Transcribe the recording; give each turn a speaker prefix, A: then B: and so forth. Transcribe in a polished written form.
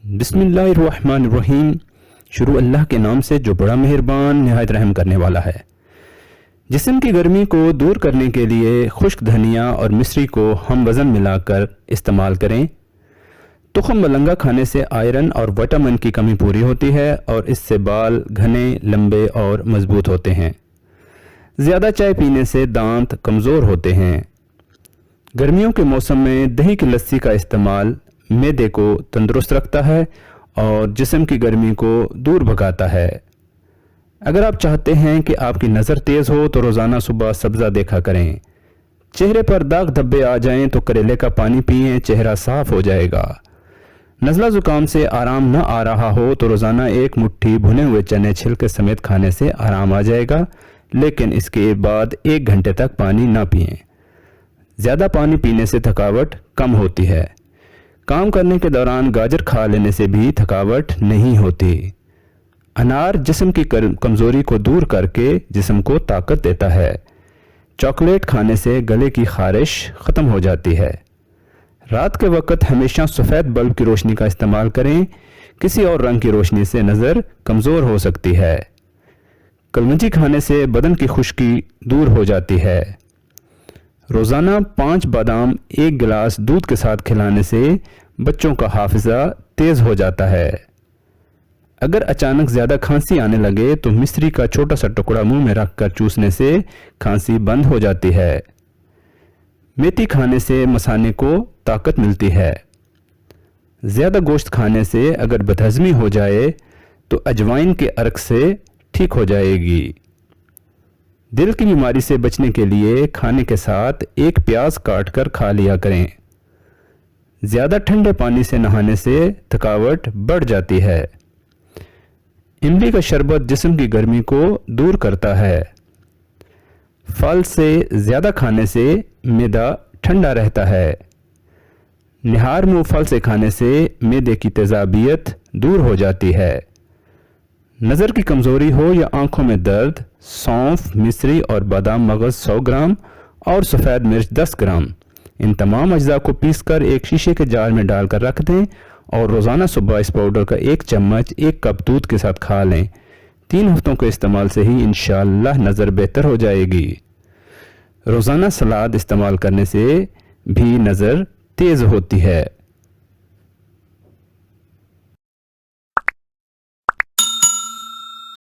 A: बिस्मिल्लाहिर्रहमानिर्रहीम। शुरू अल्लाह के नाम से जो बड़ा मेहरबान निहायत रहम करने वाला है। जिस्म की गर्मी को दूर करने के लिए खुश्क धनिया और मिश्री को हम वज़न मिलाकर इस्तेमाल करें। तुखम मलंगा खाने से आयरन और विटामिन की कमी पूरी होती है और इससे बाल घने, लंबे और मजबूत होते हैं। ज़्यादा चाय पीने से दांत कमज़ोर होते हैं। गर्मियों के मौसम में दही की लस्सी का इस्तेमाल मैदे को तंदुरुस्त रखता है और जिस्म की गर्मी को दूर भगाता है। अगर आप चाहते हैं कि आपकी नज़र तेज़ हो तो रोज़ाना सुबह सब्ज़ा देखा करें। चेहरे पर दाग धब्बे आ जाएं तो करेले का पानी पिएं, चेहरा साफ हो जाएगा। नज़ला ज़ुकाम से आराम न आ रहा हो तो रोज़ाना एक मुट्ठी भुने हुए चने छिलके समेत खाने से आराम आ जाएगा, लेकिन इसके बाद 1 घंटे तक पानी ना पिएं। ज़्यादा पानी पीने से थकावट कम होती है। काम करने के दौरान गाजर खा लेने से भी थकावट नहीं होती। अनार जिस्म की कमज़ोरी को दूर करके जिस्म को ताकत देता है। चॉकलेट खाने से गले की खारिश ख़त्म हो जाती है। रात के वक्त हमेशा सफ़ेद बल्ब की रोशनी का इस्तेमाल करें, किसी और रंग की रोशनी से नज़र कमज़ोर हो सकती है। कलमजी खाने से बदन की खुश्की दूर हो जाती है। रोज़ाना 5 बादाम 1 गिलास दूध के साथ खिलाने से बच्चों का हाफिज़ा तेज़ हो जाता है। अगर अचानक ज़्यादा खांसी आने लगे तो मिश्री का छोटा सा टुकड़ा मुंह में रखकर चूसने से खांसी बंद हो जाती है। मेथी खाने से मसाने को ताकत मिलती है। ज़्यादा गोश्त खाने से अगर बदहज़मी हो जाए तो अजवाइन के अर्क से ठीक हो जाएगी। दिल की बीमारी से बचने के लिए खाने के साथ 1 प्याज काट कर खा लिया करें। ज़्यादा ठंडे पानी से नहाने से थकावट बढ़ जाती है। इमली का शरबत जिस्म की गर्मी को दूर करता है। फल से ज़्यादा खाने से मैदा ठंडा रहता है। निहार मुँह फल से खाने से मैदे की तेज़ाबियत दूर हो जाती है। नज़र की कमज़ोरी हो या आंखों में दर्द, सौंफ, मिश्री और बादाम मगज़ 100 ग्राम और सफ़ेद मिर्च 10 ग्राम, इन तमाम अज्जा को पीसकर एक शीशे के जार में डालकर रख दें और रोज़ाना सुबह इस पाउडर का 1 चम्मच 1 कप दूध के साथ खा लें। 3 हफ्तों के इस्तेमाल से ही इंशाअल्लाह नज़र बेहतर हो जाएगी। रोज़ाना सलाद इस्तेमाल करने से भी नज़र तेज़ होती है।